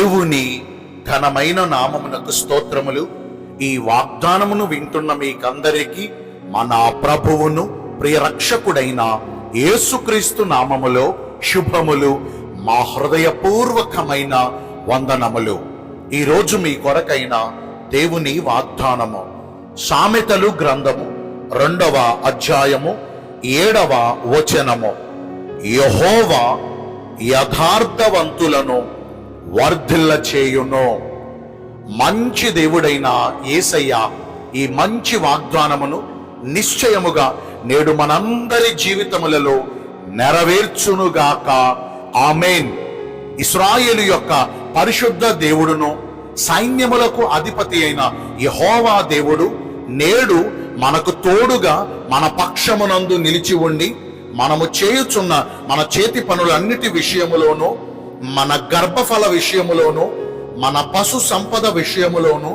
దేవుని ఘనమైన నామమునకు స్తోత్రములు. ఈ వాగ్దానమును వింటున్న మీకందరికీ మన ప్రభువును ప్రియ రక్షకుడైన యేసుక్రీస్తు నామములో శుభములు, మా హృదయపూర్వకమైన వందనములు. ఈరోజు మీ కొరకైన దేవుని వాగ్దానము సామెతలు గ్రంథము 2వ అధ్యాయము 7వ వచనము. యెహోవా యథార్థవంతులను వర్ధిల్ల చేయును. మంచి దేవుడైన యేసయ్య ఈ మంచి వాగ్దానమును నిశ్చయముగా నేడు మనందరి జీవితములలో నెరవేర్చునుగాక. ఆమేన్. ఇశ్రాయేలు యొక్క పరిశుద్ధ దేవుడును సైన్యములకు అధిపతి అయిన యెహోవా దేవుడు నేడు మనకు తోడుగా మన పక్షమునందు నిలిచి ఉండి మనము చేయుచున్న మన చేతి పనులన్నిటి విషయములోనూ, మన గర్భఫల విషయములోను, మన పశు సంపద విషయములోను,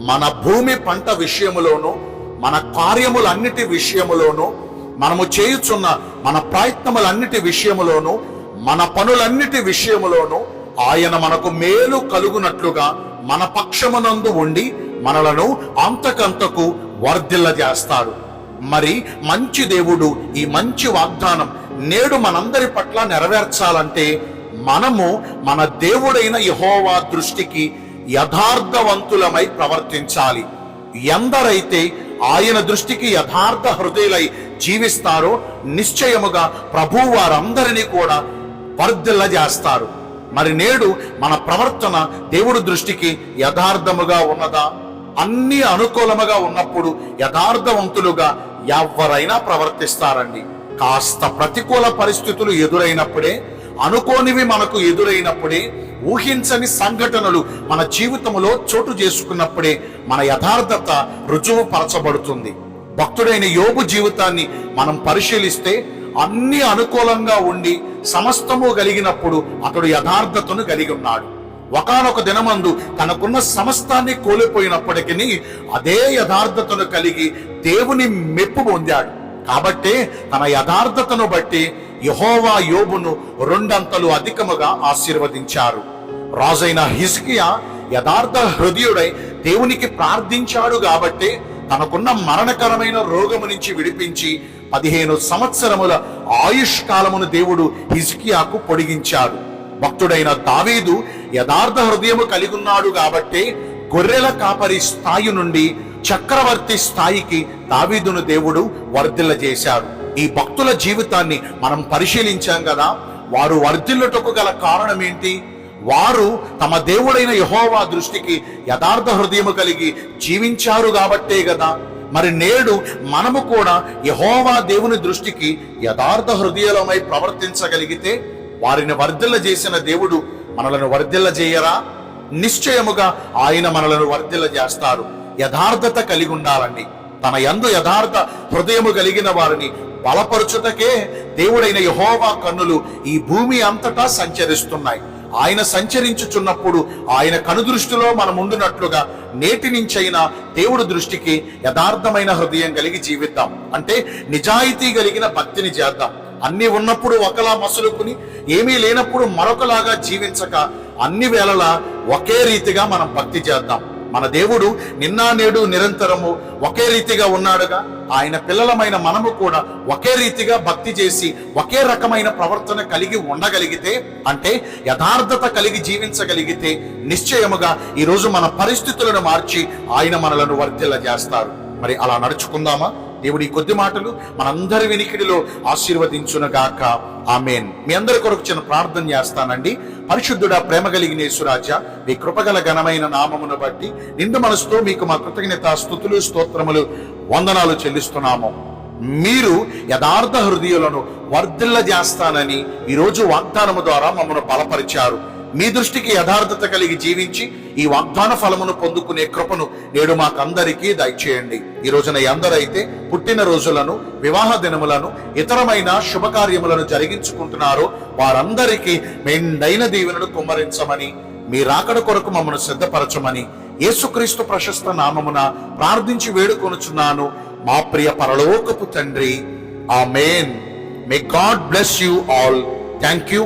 మన భూమి పంట విషయములోను, మన కార్యములన్నిటి విషయములోను, మనము చేయుచున్న మన ప్రయత్నములన్నిటి విషయములోను, మన పనులన్నిటి విషయములోను ఆయన మనకు మేలు కలుగునట్లుగా మన పక్షమునందు ఉండి మనలను అంతకంతకు వర్ధిల్ల చేస్తాడు. మరి మంచి దేవుడు ఈ మంచి వాగ్దానం నేడు మనందరి పట్ల నెరవేర్చాలంటే మనము మన దేవుడైన యెహోవా దృష్టికి యథార్థవంతులమై ప్రవర్తించాలి. ఎందరైతే ఆయన దృష్టికి యథార్థ హృదయులై జీవిస్తారో నిశ్చయముగా ప్రభు వారందరినీ కూడా వర్ధిల్ల చేస్తారు. మరి నేడు మన ప్రవర్తన దేవుడి దృష్టికి యథార్థముగా ఉన్నదా? అన్ని అనుకూలముగా ఉన్నప్పుడు యథార్థవంతులుగా ఎవరైనా ప్రవర్తిస్తారండి. కాస్త ప్రతికూల పరిస్థితులు ఎదురైనప్పుడే, అనుకోనివి మనకు ఎదురైనప్పుడే, ఊహించని సంఘటనలు మన జీవితంలో చోటు చేసుకున్నప్పుడే మన యథార్థత రుజువు పరచబడుతుంది. భక్తుడైన యోబు జీవితాన్ని మనం పరిశీలిస్తే అన్ని అనుకూలంగా ఉండి సమస్తము కలిగినప్పుడు అతడు యథార్థతను కలిగి ఉన్నాడు. ఒకానొక దినమందు తనకున్న సమస్తాన్ని కోల్పోయినప్పటికీ అదే యథార్థతను కలిగి దేవుని మెప్పు పొందాడు. కాబట్టే తన యథార్థతను బట్టి యెహోవా యోబును 2 అంతలు అధికముగా ఆశీర్వదించారు. రాజైన హిజ్కియా యథార్థ హృదయుడై దేవునికి ప్రార్థించాడు కాబట్టి తనకున్న మరణకరమైన రోగము నుంచి విడిపించి 15 సంవత్సరముల ఆయుష్కాలమును దేవుడు హిజ్కియాకు పొడిగించాడు. భక్తుడైన దావీదు యథార్థ హృదయము కలిగి ఉన్నాడు కాబట్టి గొర్రెల కాపరి స్థాయి నుండి చక్రవర్తి స్థాయికి దావీదును దేవుడు వర్ధిల్ల చేశాడు. ఈ భక్తుల జీవితాన్ని మనం పరిశీలించాం కదా. వారు వర్ధిల్లుటకు గల కారణం ఏంటి? వారు తమ దేవుడైన యెహోవా దృష్టికి యథార్థ హృదయము కలిగి జీవించారు కాబట్టే కదా. మరి నేడు మనము కూడా యెహోవా దేవుని దృష్టికి యథార్థ హృదయమై ప్రవర్తించగలిగితే వారిని వర్ధిల్ల చేసిన దేవుడు మనలను వర్ధిల్ల చేయరా? నిశ్చయముగా ఆయన మనలను వర్ధిల్ల చేస్తారు. యథార్థత కలిగి ఉండాలండి. తన యందు యథార్థ హృదయము కలిగిన వారిని బలపరచుటకే దేవుడైన యెహోవా కన్నులు ఈ భూమి అంతటా సంచరిస్తున్నాయి. ఆయన సంచరించుచున్నప్పుడు ఆయన కనుదృష్టిలో మనం ఉండునట్లుగా నేటి నుంచైనా దేవుడి దృష్టికి యథార్థమైన హృదయం కలిగి జీవిద్దాం. అంటే నిజాయితీ కలిగిన భక్తిని చేద్దాం. అన్ని ఉన్నప్పుడు ఒకలా మసులుకుని, ఏమీ లేనప్పుడు మరొకలాగా జీవించక అన్ని వేళలా ఒకే రీతిగా మనం భక్తి చేద్దాం. మన దేవుడు నిన్న నేడు నిరంతరము ఒకే రీతిగా ఉన్నాడుగా. ఆయన పిల్లలమైన మనము కూడా ఒకే రీతిగా భక్తి చేసి ఒకే రకమైన ప్రవర్తన కలిగి ఉండగలిగితే, అంటే యథార్థత కలిగి జీవించగలిగితే నిశ్చయముగా ఈరోజు మన పరిస్థితులను మార్చి ఆయన మనలను వర్ధిల్ల చేస్తారు. మరి అలా నడుచుకుందామా? దేవుడి కొద్ది మాటలు మనందరి వినికిడిలో ఆశీర్వదించునుగాక. ఆమేన్. మీ అందరి కొరకు చిన్న ప్రార్థన చేస్తానండి. పరిశుద్ధుడా, ప్రేమ కలిగిన యేసురాజా, మీ కృపగల ఘనమైన నామమును బట్టి నిండు మనసుతో మీకు మా కృతజ్ఞత స్తుతులు స్తోత్రములు వందనాలు చెల్లిస్తున్నాము. మీరు యథార్థ హృదయులను వర్ధిల్ల చేస్తానని ఈరోజు వాగ్దానము ద్వారా మమ్మల్ని బలపరిచారు. మీ దృష్టికి యథార్థత కలిగి జీవించి ఈ వాగ్దాన ఫలమును పొందుకునే కృపను నేడు మాకందరికీ దయచేయండి. ఈ రోజున ఎందరైతే పుట్టిన రోజులను, వివాహ దినములను, ఇతరమైన శుభకార్యములను జరిగించుకుంటున్నారో వారందరికీ మెండైన దీవెనను కుమ్మరించమని, మీ రాకడ కొరకు మమ్మను సిద్ధపరచమని యేసుక్రీస్తు ప్రశస్త నామమున ప్రార్థించి వేడుకొనుచున్నాను మా ప్రియ పరలోకపు తండ్రి. Amen. May God bless you all. Thank you.